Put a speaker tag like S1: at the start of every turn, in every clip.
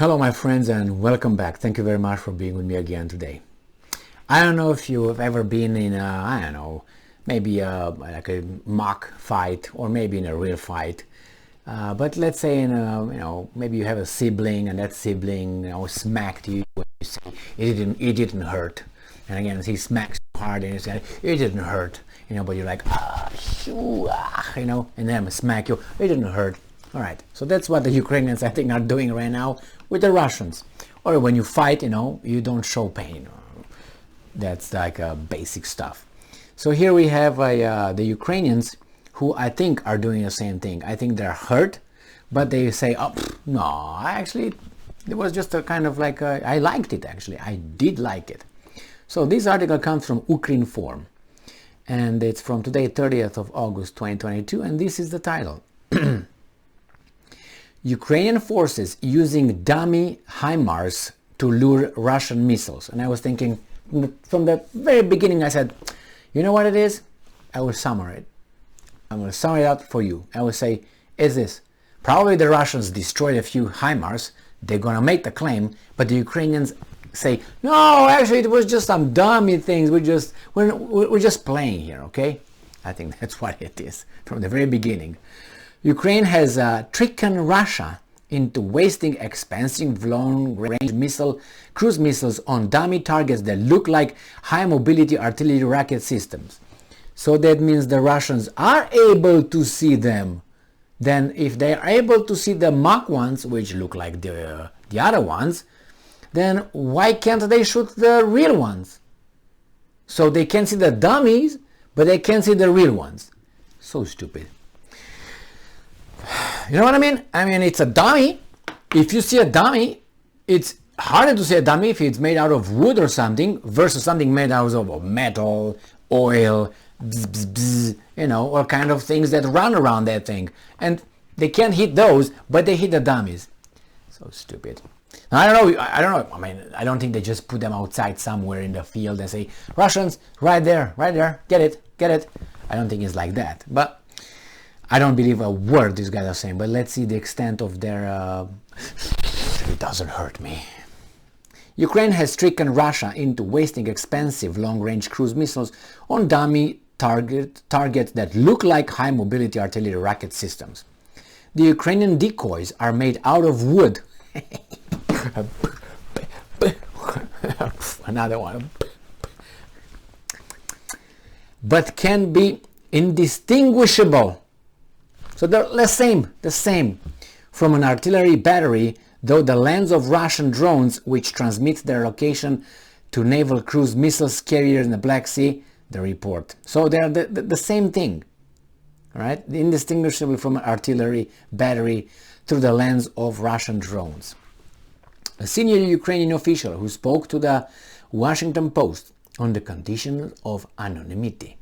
S1: Hello my friends and welcome back. Thank you very much for being with me again today. I don't know if you have ever been in maybe like a mock fight or maybe in a real fight. But let's say in maybe you have a sibling and that sibling smacked you and you say it didn't hurt. And again he smacks you hard and you say it didn't hurt. But you're like and then smack you, it didn't hurt. All right, so that's what the Ukrainians I think are doing right now with the Russians. Or when you fight, you don't show pain. That's like basic stuff. So here we have the Ukrainians who I think are doing the same thing. I think they're hurt, but they say, oh, no, actually, it was just a kind of like, I liked it actually. I did like it. So this article comes from Ukrinform. And it's from today, 30th of August, 2022. And this is the title. Ukrainian forces using dummy HIMARS to lure Russian missiles. And I was thinking, from the very beginning, I said, you know what it is? I will summarize it. I'm going to sum it up for you. I will say, is this? Probably the Russians destroyed a few HIMARS. They're going to make the claim, but the Ukrainians say, no, actually it was just some dummy things. We're just playing here, okay? I think that's what it is from the very beginning. Ukraine has tricked Russia into wasting expensive long-range cruise missiles on dummy targets that look like high-mobility artillery rocket systems. So that means the Russians are able to see them. Then if they are able to see the mock ones, which look like the other ones, then why can't they shoot the real ones? So they can see the dummies, but they can't see the real ones. So stupid. You know what I mean? I mean, it's a dummy. If you see a dummy, it's harder to see a dummy if it's made out of wood or something versus something made out of metal, oil, all kind of things that run around that thing. And they can't hit those, but they hit the dummies. So stupid. Now, I don't know. I mean, I don't think they just put them outside somewhere in the field and say, Russians, right there, get it. I don't think it's like that. But I don't believe a word these guys are saying, but let's see the extent of their... It doesn't hurt me. Ukraine has tricked Russia into wasting expensive long-range cruise missiles on dummy targets that look like high-mobility artillery rocket systems. The Ukrainian decoys are made out of wood. Another one. But can be indistinguishable. So they're the same from an artillery battery, though the lens of Russian drones, which transmit their location to naval cruise missiles carriers in the Black Sea, the report. So they're the same thing, right? Indistinguishable from an artillery battery through the lens of Russian drones. A senior Ukrainian official who spoke to the Washington Post on the conditions of anonymity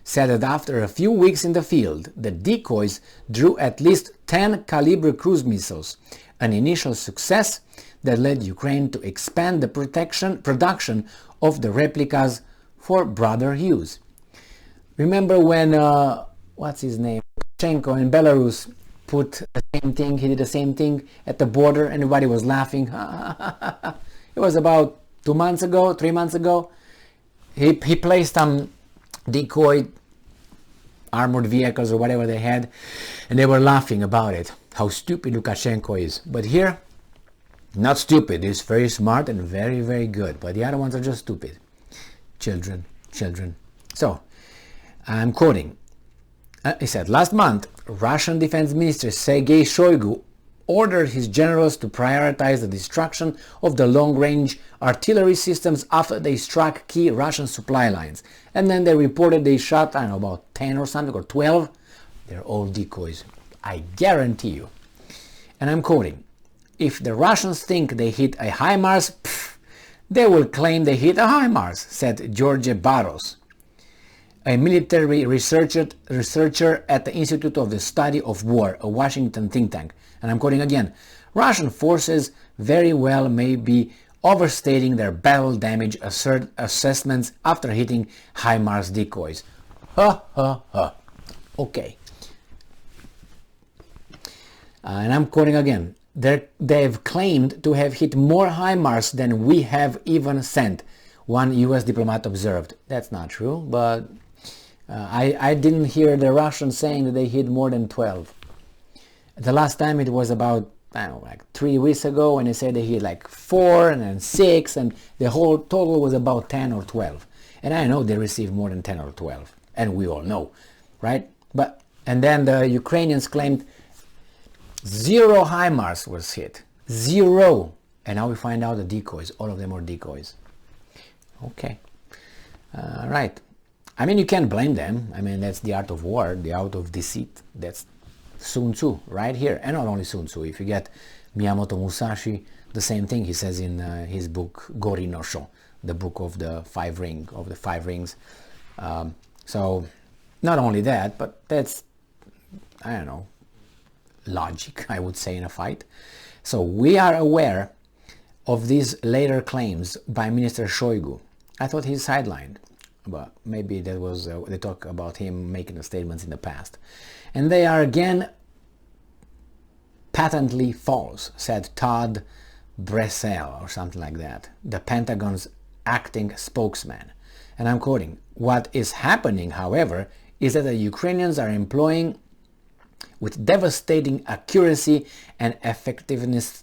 S1: said that after a few weeks in the field, the decoys drew at least 10 caliber cruise missiles, an initial success that led Ukraine to expand the production of the replicas for broader use. Remember when, what's his name, Lukashenko in Belarus put the same thing, he did the same thing at the border, and everybody was laughing. It was about 3 months ago. He placed some decoy armored vehicles or whatever they had, and they were laughing about it, how stupid Lukashenko is. But here, not stupid, he's very smart and very, very good, but the other ones are just stupid. Children. So, I'm quoting. He said, last month, Russian Defense Minister Sergei Shoigu ordered his generals to prioritize the destruction of the long-range artillery systems after they struck key Russian supply lines. And then they reported they shot, I don't know, about 10 or something, or 12. They're all decoys. I guarantee you. And I'm quoting, if the Russians think they hit a HIMARS, they will claim they hit a HIMARS, said George Barros, a military researcher at the Institute of the Study of War, a Washington think tank. And I'm quoting again, Russian forces very well may be overstating their battle damage assessments after hitting HIMARS decoys. Okay. And I'm quoting again, they've claimed to have hit more HIMARS than we have even sent, one US diplomat observed. That's not true, but I didn't hear the Russians saying that they hit more than 12. The last time it was about, I don't know, like 3 weeks ago, when they said they hit like 4 and then 6, and the whole total was about 10 or 12. And I know they received more than 10 or 12, and we all know, right? And then the Ukrainians claimed 0 HIMARS was hit. 0. And now we find out the decoys, all of them are decoys. Okay. Right. I mean, you can't blame them. I mean, that's the art of war, the art of deceit. That's Sun Tzu right here. And not only Sun Tzu. If you get Miyamoto Musashi, the same thing he says in his book Gori no Sho, the book of the five rings. So not only that, but that's, I don't know, logic, I would say, in a fight. So we are aware of these later claims by Minister Shoigu. I thought he's sidelined, but maybe that was they talk about him making the statements in the past, and they are again patently false, said Todd Bressel or something like that, the Pentagon's acting spokesman. And I'm quoting, "What is happening, however, is that the Ukrainians are employing with devastating accuracy and effectiveness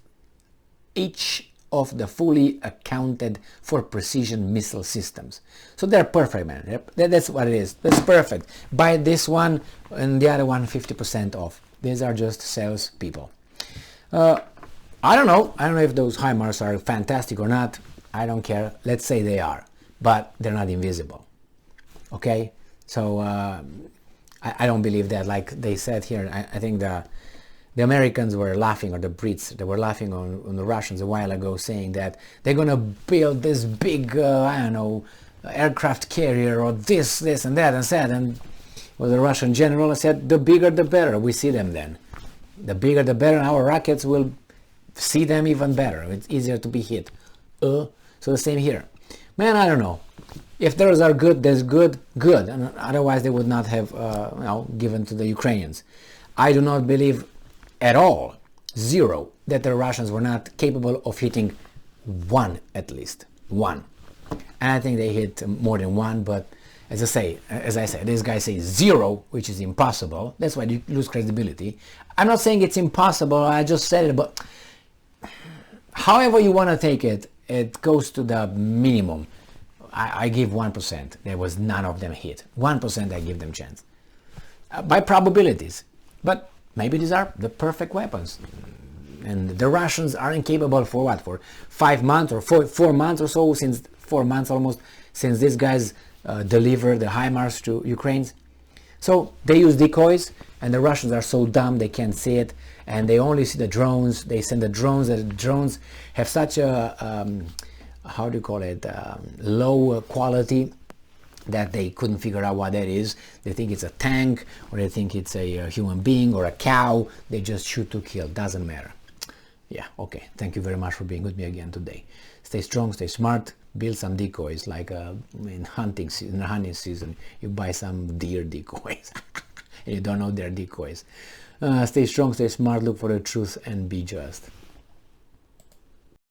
S1: each of the fully accounted for precision missile systems." So they're perfect, man. Yep. That's what it is. That's perfect. Buy this one and the other one 50% off. These are just sales people. I don't know. I don't know if those HIMARS are fantastic or not. I don't care. Let's say they are, but they're not invisible. Okay? So I don't believe that. Like they said here, I think the Americans were laughing, or the Brits, they were laughing on the Russians a while ago, saying that they're going to build this big, I don't know, aircraft carrier or this and that and that. And well, the Russian general said, the bigger the better. We see them then. The bigger the better, and our rockets will see them even better. It's easier to be hit. So the same here. Man, I don't know. If those are good, there's good. And otherwise they would not have given to the Ukrainians. I do not believe at all, 0, that the Russians were not capable of hitting 1, at least 1. And I think they hit more than 1, but as I say, this guy says 0, which is impossible. That's why you lose credibility. I'm not saying it's impossible, I just said it, but however you want to take it, it goes to the minimum. I give 1%. There was none of them hit. 1% I give them chance. By probabilities. But maybe these are the perfect weapons. And the Russians are incapable for what? For 5 months or 4 months or so, since 4 months almost, since these guys delivered the HIMARS to Ukraine. So they use decoys, and the Russians are so dumb they can't see it, and they only see the drones. They send the drones, and the drones have such a, how do you call it, low quality, that they couldn't figure out what that is. They think it's a tank, or they think it's a human being or a cow. They just shoot to kill. Doesn't matter. Yeah, okay. Thank you very much for being with me again today. Stay strong, stay smart, build some decoys, like in hunting season, you buy some deer decoys and you don't know they're decoys. Stay strong, stay smart, look for the truth, and be just.